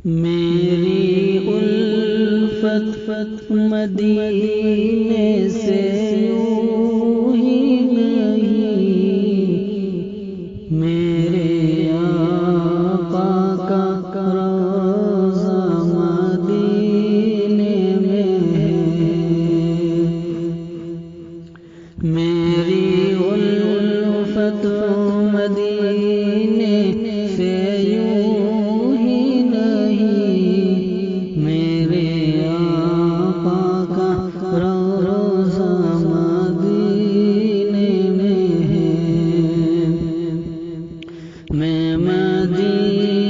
میری الفت مدینے سے یوں ہی نہیں، میرے آقا کا روضہ مدینے میں ہے۔ میری الفت مدینے سے یوں ہی نہیں، میرے آقا کا روضہ مدینے میں ہے۔ میں مدینے